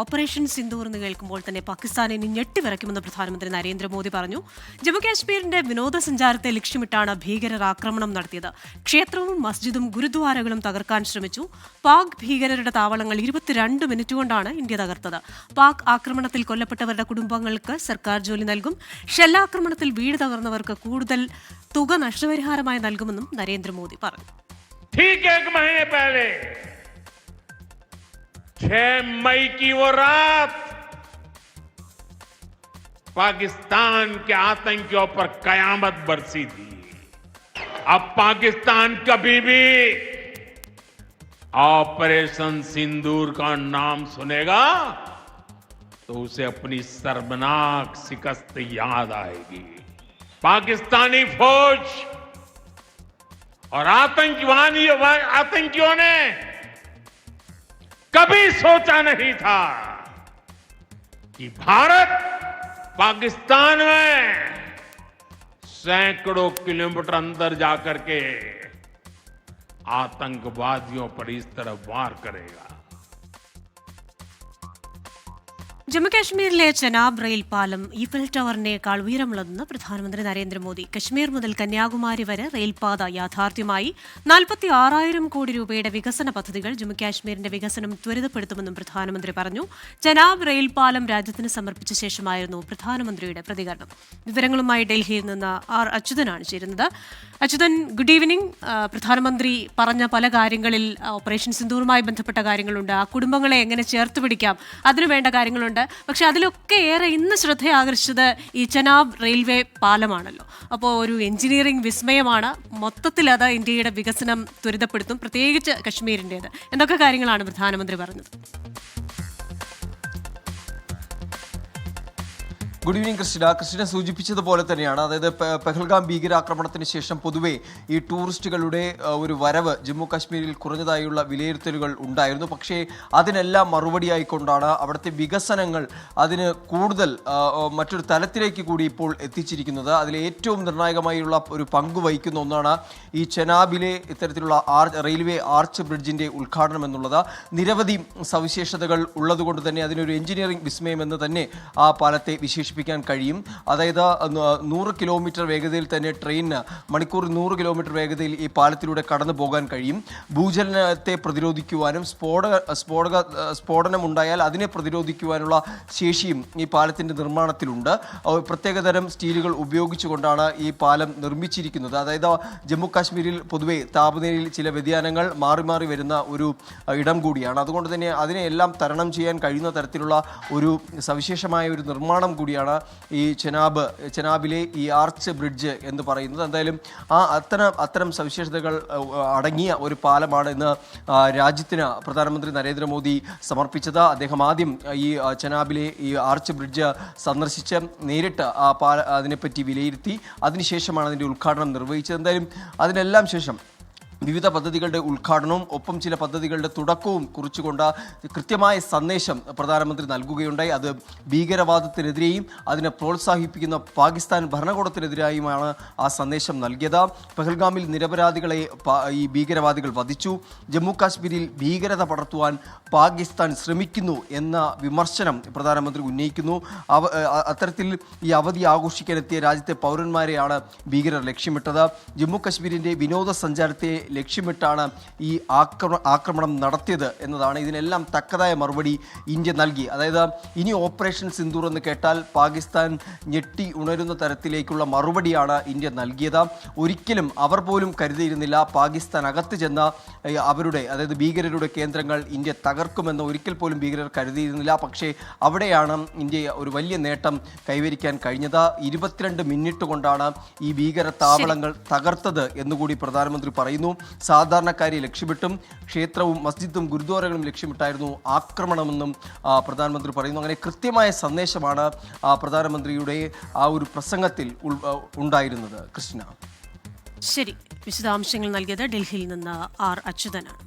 Operation Sindoor എന്ന് കേൾക്കുമ്പോൾ തന്നെ പാകിസ്ഥാനെ ഇനി ഞെട്ടിവിറയ്ക്കുമെന്ന് പ്രധാനമന്ത്രി നരേന്ദ്രമോദി പറഞ്ഞു. ജമ്മുകാശ്മീരിന്റെ വിനോദസഞ്ചാരത്തെ ലക്ഷ്യമിട്ടാണ് ഭീകരർ ആക്രമണം നടത്തിയത്. ക്ഷേത്രവും മസ്ജിദും ഗുരുദ്വാരകളും തകർക്കാൻ ശ്രമിച്ചു. പാക് ഭീകരരുടെ താവളങ്ങൾ 22 മിനിറ്റ് കൊണ്ടാണ് ഇന്ത്യ തകർത്തത്. പാക് ആക്രമണത്തിൽ കൊല്ലപ്പെട്ടവരുടെ കുടുംബങ്ങൾക്ക് സർക്കാർ ജോലി നൽകും. ഷെല്ലാക്രമണത്തിൽ വീട് തകർന്നവർക്ക് കൂടുതൽ തുക നഷ്ടപരിഹാരമായി നൽകുമെന്നും നരേന്ദ്രമോദി പറഞ്ഞു. 6 मई की वो रात पाकिस्तान के आतंकियों पर कयामत बरसी थी. अब पाकिस्तान कभी भी ऑपरेशन सिंदूर का नाम सुनेगा तो उसे अपनी शर्मनाक शिकस्त याद आएगी. पाकिस्तानी फौज और आतंकियों ने कभी सोचा नहीं था कि भारत पाकिस्तान में सैकड़ों किलोमीटर अंदर जाकर के आतंकवादियों पर इस तरह वार करेगा. ജമ്മുകാശ്മീരിലെ ചെനാബ് റെയിൽ പാലം ഈഫൽ ടവറിനേക്കാൾ ഉയരമുള്ളതെന്ന് പ്രധാനമന്ത്രി നരേന്ദ്രമോദി. കശ്മീർ മുതൽ കന്യാകുമാരി വരെ റെയിൽപാത യാഥാർത്ഥ്യമായി. 46,000 കോടി രൂപയുടെ വികസന പദ്ധതികൾ ജമ്മുകാശ്മീരിന്റെ വികസനം ത്വരിതപ്പെടുത്തുമെന്നും പ്രധാനമന്ത്രി പറഞ്ഞു. ചെനാബ് റെയിൽ പാലം രാജ്യത്തിന് സമർപ്പിച്ച ശേഷമായിരുന്നു പ്രധാനമന്ത്രിയുടെ പ്രതികരണം. വിവരങ്ങളുമായി ഡൽഹിയിൽ നിന്ന് ആർ അച്യുതനാണ് ചേരുന്നത്. Achuthan, good evening. പ്രധാനമന്ത്രി പറഞ്ഞ പല കാര്യങ്ങളിൽ ഓപ്പറേഷൻ സിന്ദൂറുമായി ബന്ധപ്പെട്ട കാര്യങ്ങളുണ്ട്. ആ കുടുംബങ്ങളെ എങ്ങനെ ചേർത്ത് പിടിക്കാം, അതിനുവേണ്ട കാര്യങ്ങളുണ്ട്. പക്ഷെ അതിലൊക്കെ ഏറെ ഇന്ന് ശ്രദ്ധയാകർഷിച്ചത് ഈ ചെനാബ് റെയിൽവേ പാലമാണല്ലോ. അപ്പോൾ ഒരു എഞ്ചിനീയറിംഗ് വിസ്മയമാണ്. മൊത്തത്തിൽ അത് ഇന്ത്യയുടെ വികസനം ത്വരിതപ്പെടുത്തും, പ്രത്യേകിച്ച് കശ്മീരിൻ്റേത്. എന്തൊക്കെ കാര്യങ്ങളാണ് പ്രധാനമന്ത്രി പറഞ്ഞത്? ഗുഡ് ഈവനിങ് ക്രിസ്റ്റിന സൂചിപ്പിച്ചതുപോലെ തന്നെയാണ്. അതായത് പെഹൽഗാം ഭീകരാക്രമണത്തിന് ശേഷം പൊതുവെ ഈ ടൂറിസ്റ്റുകളുടെ ഒരു വരവ് ജമ്മു കാശ്മീരിൽ കുറഞ്ഞതായുള്ള വിലയിരുത്തലുകൾ ഉണ്ടായിരുന്നു. പക്ഷേ അതിനെല്ലാം മറുപടിയായിക്കൊണ്ടാണ് അവിടുത്തെ വികസനങ്ങൾ അതിന് കൂടുതൽ മറ്റൊരു തലത്തിലേക്ക് കൂടി ഇപ്പോൾ എത്തിച്ചിരിക്കുന്നത്. അതിൽ ഏറ്റവും നിർണായകമായുള്ള ഒരു പങ്ക് വഹിക്കുന്ന ഒന്നാണ് ഈ ചെനാബിലെ ഇത്തരത്തിലുള്ള റെയിൽവേ ആർച്ച് ബ്രിഡ്ജിൻ്റെ ഉദ്ഘാടനം എന്നുള്ളത്. നിരവധി സവിശേഷതകൾ ഉള്ളതുകൊണ്ട് തന്നെ അതിനൊരു എഞ്ചിനീയറിംഗ് വിസ്മയം എന്ന് തന്നെ ആ പാലത്തെ വിശേഷിപ്പിക്കും കഴിയും. അതായത് 100 കിലോമീറ്റർ വേഗതയിൽ തന്നെ ട്രെയിനിന് മണിക്കൂറിൽ 100 കിലോമീറ്റർ വേഗതയിൽ ഈ പാലത്തിലൂടെ കടന്നു പോകാൻ കഴിയും. ഭൂചലനത്തെ പ്രതിരോധിക്കുവാനും സ്ഫോടനം ഉണ്ടായാൽ അതിനെ പ്രതിരോധിക്കുവാനുള്ള ശേഷിയും ഈ പാലത്തിൻ്റെ നിർമ്മാണത്തിലുണ്ട്. പ്രത്യേകതരം സ്റ്റീലുകൾ ഉപയോഗിച്ചുകൊണ്ടാണ് ഈ പാലം നിർമ്മിച്ചിരിക്കുന്നത്. അതായത് ജമ്മു കാശ്മീരിൽ പൊതുവെ താപനിലയിൽ ചില വ്യതിയാനങ്ങൾ മാറി മാറി വരുന്ന ഒരു ഇടം കൂടിയാണ്. അതുകൊണ്ട് തന്നെ അതിനെയെല്ലാം തരണം ചെയ്യാൻ കഴിയുന്ന തരത്തിലുള്ള ഒരു സവിശേഷമായ ഒരു നിർമ്മാണം കൂടിയാണ് ഈ ചെനാബിലെ ഈ ആർച്ച് ബ്രിഡ്ജ് എന്ന് പറയുന്നത്. എന്തായാലും അത്തരം സവിശേഷതകൾ അടങ്ങിയ ഒരു പാലമാണ് ഇന്ന് രാജ്യത്തിന് പ്രധാനമന്ത്രി നരേന്ദ്രമോദി സമർപ്പിച്ചത്. അദ്ദേഹം ആദ്യം ഈ ചെനാബിലെ ഈ ആർച്ച് ബ്രിഡ്ജ് സന്ദർശിച്ച് നേരിട്ട് അതിനെപ്പറ്റി വിലയിരുത്തി. അതിനുശേഷമാണ് അതിൻ്റെ ഉദ്ഘാടനം നിർവഹിച്ചത്. എന്തായാലും അതിനെല്ലാം ശേഷം വിവിധ പദ്ധതികളുടെ ഉദ്ഘാടനവും ഒപ്പം ചില പദ്ധതികളുടെ തുടക്കവും കുറിച്ചുകൊണ്ട് കൃത്യമായ സന്ദേശം പ്രധാനമന്ത്രി നൽകുകയുണ്ടായി. അത് ഭീകരവാദത്തിനെതിരെയും അതിനെ പ്രോത്സാഹിപ്പിക്കുന്ന പാകിസ്ഥാൻ ഭരണകൂടത്തിനെതിരായുമാണ് ആ സന്ദേശം നൽകിയത്. പെഹൽഗാമിൽ നിരപരാധികളെ ഈ ഭീകരവാദികൾ വധിച്ചു. ജമ്മു കാശ്മീരിൽ ഭീകരത പടർത്തുവാൻ പാകിസ്ഥാൻ ശ്രമിക്കുന്നു എന്ന വിമർശനം പ്രധാനമന്ത്രി ഉന്നയിക്കുന്നു. അത്തരത്തിൽ ഈ അവധി ആഘോഷിക്കാനെത്തിയ രാജ്യത്തെ പൗരന്മാരെയാണ് ഭീകരർ ലക്ഷ്യമിട്ടത്. ജമ്മു കാശ്മീരിൻ്റെ വിനോദസഞ്ചാരത്തെ ലക്ഷ്യമിട്ടാണ് ഈ ആക്രമണം നടത്തിയത് എന്നതാണ്. ഇതിനെല്ലാം തക്കതായ മറുപടി ഇന്ത്യ നൽകി. അതായത് ഇനി ഓപ്പറേഷൻ സിന്ദൂർ എന്ന് കേട്ടാൽ പാകിസ്ഥാൻ ഞെട്ടി ഉണരുന്ന തരത്തിലേക്കുള്ള മറുപടിയാണ് ഇന്ത്യ നൽകിയത്. ഒരിക്കലും അവർ പോലും കരുതിയിരുന്നില്ല പാകിസ്ഥാൻ അകത്ത് ചെന്ന അവരുടെ, അതായത് ഭീകരരുടെ കേന്ദ്രങ്ങൾ ഇന്ത്യ തകർക്കുമെന്ന് ഒരിക്കൽ പോലും ഭീകരർ കരുതിയിരുന്നില്ല. പക്ഷേ അവിടെയാണ് ഇന്ത്യ ഒരു വലിയ നേട്ടം കൈവരിക്കാൻ കഴിഞ്ഞത്. 22 മിനിറ്റ് കൊണ്ടാണ് ഈ ഭീകര താവളങ്ങൾ തകർത്തത് എന്നുകൂടി പ്രധാനമന്ത്രി പറയുന്നു. സാധാരണക്കാരെ ലക്ഷ്യമിട്ടും ക്ഷേത്രവും മസ്ജിദും ഗുരുദ്വാരകളും ലക്ഷ്യമിട്ടായിരുന്നു ആക്രമണമെന്നും പ്രധാനമന്ത്രി പറയുന്നു. അങ്ങനെ കൃത്യമായ സന്ദേശമാണ് പ്രധാനമന്ത്രിയുടെ ആ ഒരു പ്രസംഗത്തിൽ ഉണ്ടായിരുന്നത്. കൃഷ്ണ, ശരി, വിശദാംശങ്ങൾ നൽകിയത് ഡൽഹിയിൽ നിന്ന് ആർ അച്യുതനാണ്.